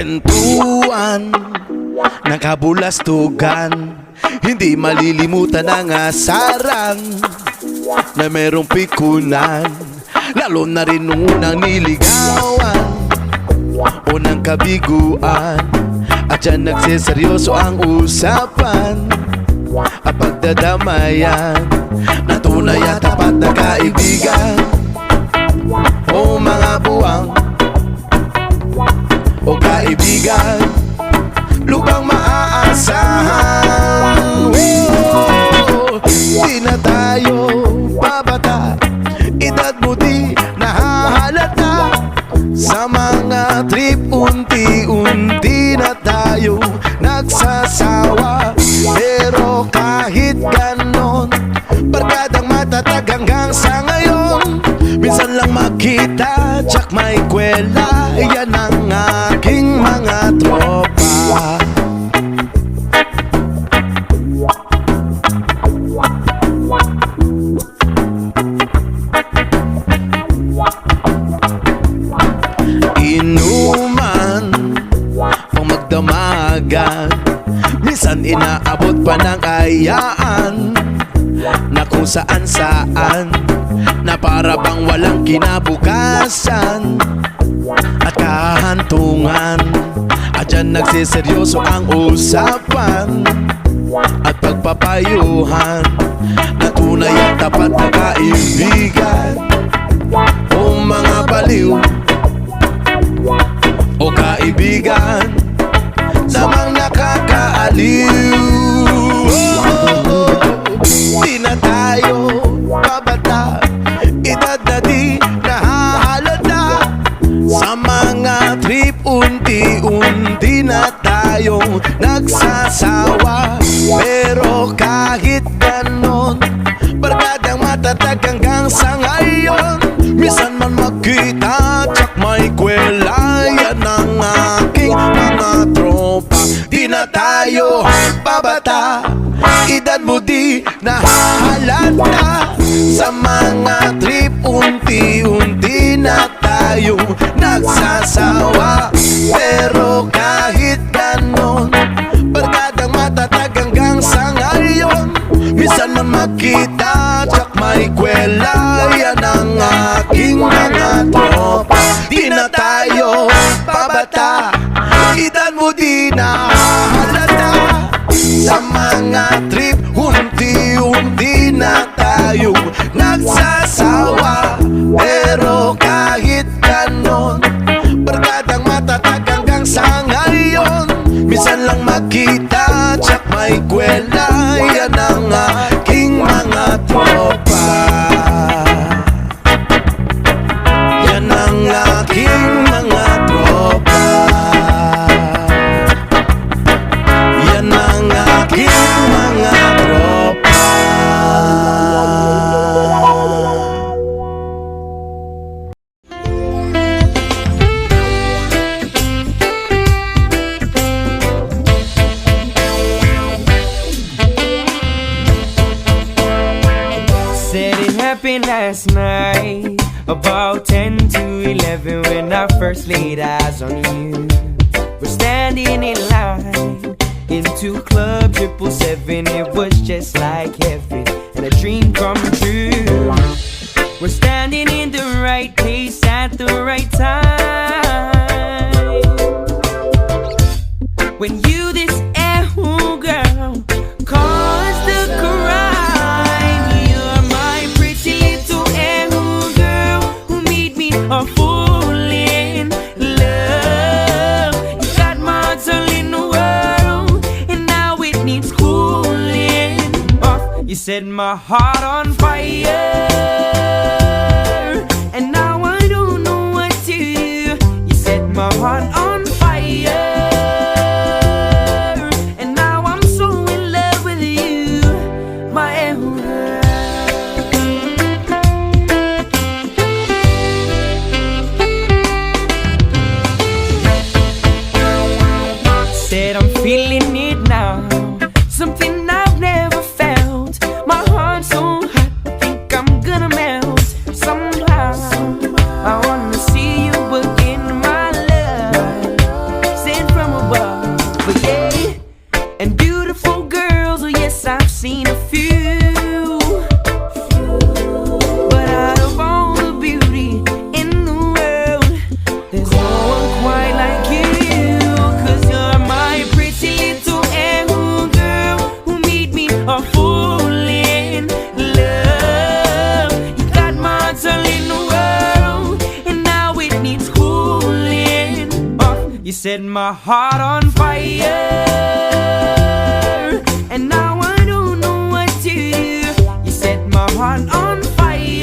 kwentuhan ng kabulastugan, hindi malilimutan ang asaran na merong pikunan. Lalo na rin nung unang niligawan, unang kabiguan, at dyan nagseseryoso ang usapan at pagdadamayan na tunay at tapat na kaibigan. O mga buwang o kaibigan, lubang maaasahan. Di na tayo babata, edad mo di nahahalata. Sa mga trip unti-unti na tayo nagsasawa. Pero kahit ganon, barkadang matatag hanggang sa ngayon. Minsan lang makita, tsak may kwela, yan ang aking mga tropa. Inuman pang magdamagan, minsan inaabot pa ng ayaan na kung saan-saan, na para bang walang kinabukasan at kahantungan. At dyan nagsiseryoso ang usapan at pagpapayuhan na tunay at tapat na kaibigan. O mga baliw o kaibigan namang nakakaaliw. Di na tayo babata, edad na di nahahalata. Sa mga trip unti-unti na tayo nagsasawa. Pero kahit ganon, barkadang matatag hanggang sa ngayon. Minsan man magkita, tsak may kwela, yan ang aking mga tropa. Di na tayo babata, edad mo di nahahalata. Sa mga trip unti-unti na tayo nagsasawa. Pero kahit ganon, barkadang matatag hanggang sa ngayon. Minsan man makita, tsak may kwela, yan ang aking mga tropa. Di na tayo babata, edad mo di nahahalata. Sa mga trip unti-unti na tayo nagsasawa. Pero kahit ganon, barkadang matatag hanggang sa ngayon. Minsan lang makita, tsak may kwela, yan ang aking mga tropa. Yan ang aking mga tropa. Yan ang aking mga tropa. Said it happened last night, about 10 to 11, when I first laid eyes on you. We're standing in line into Club 777. It was just like heaven and a dream come true. We're standing in the right place at the right time. When you this oh girl caused the crime. You're my pretty little girl who made me a fool in love. You got my heart all in the world, and now it needs cooling off. You set my heart on fire, and now I don't know what to do. You set my heart on fire, and now I'm so in love with you, my girl. Said I'm feeling it now, something I've never felt. My heart's so hot, I think I'm gonna melt. set my heart on fire, and now I don't know what to do. You set my heart on fire,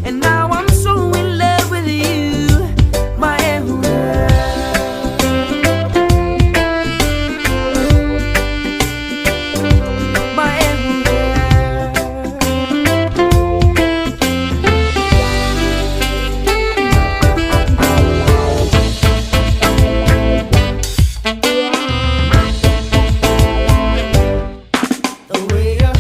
and now I'm so in love with you, my world. My the way your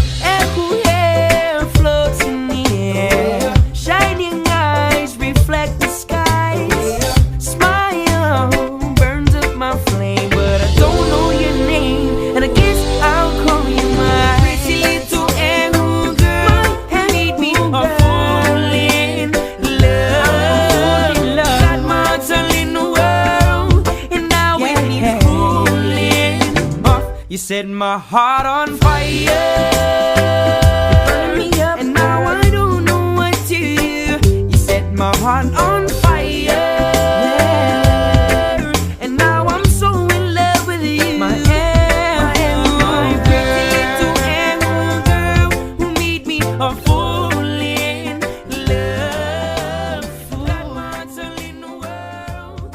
hair floats in the air, shining eyes reflect the skies. Smile burns up my flame, but I don't know your name, and I guess I'll call you my pretty little Ehu girl. Made me a fool in love. Got my heart all in the world, and now we need fooling. You set my heart on fire, and now I don't know what to do. You set my heart on fire, and now I'm so in love with you, my pretty little Ehu girl, who made me a fool in love. Got my heart all in the world.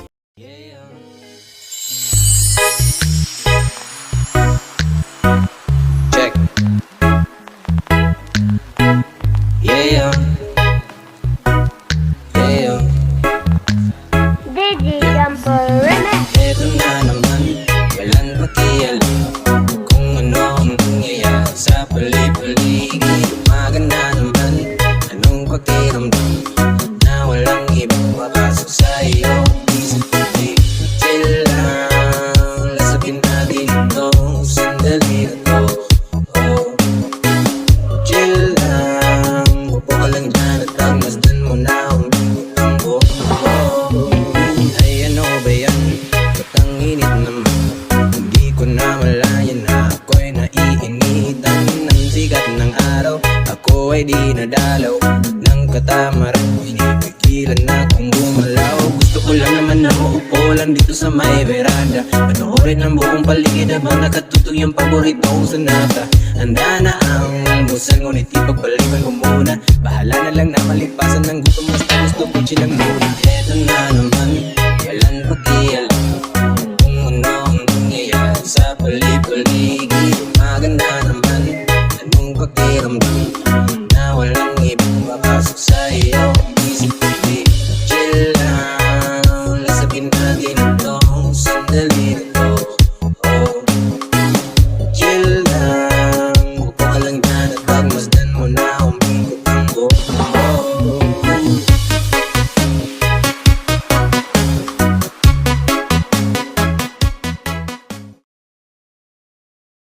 Check. Yeah. Yeah. Digi Jumper Remix. Eto na naman, walang pakialam kung ano ang nangyayari sa paligid. Maganda naman, anong pakiramdam na walang ibang mapasok sa iyong isip. Chill lang, lasapin natin ito, sandali na to. Oh. Chill lang, upo ka lang dyan at masdan mo na ang bintang buhok mo. Ay ano ba yan? Ba't ang init naman? Hindi ko na malayan na ako'y naiinitan ng sikat ng araw. Ako ay di nadalaw ng katamaran. Pinipigilan na kung gumalaw. Gusto ko lang naman na maupo lang dito sa may veranda. Panoorin ang buong paligid habang nakatutog yung paborito kong sonata. Handa na ang almusal, ngunit ipagbalikan ko muna. Bahala na lang na malipasan ng gutom, basta gusto ko chill lang muna. Eto na naman,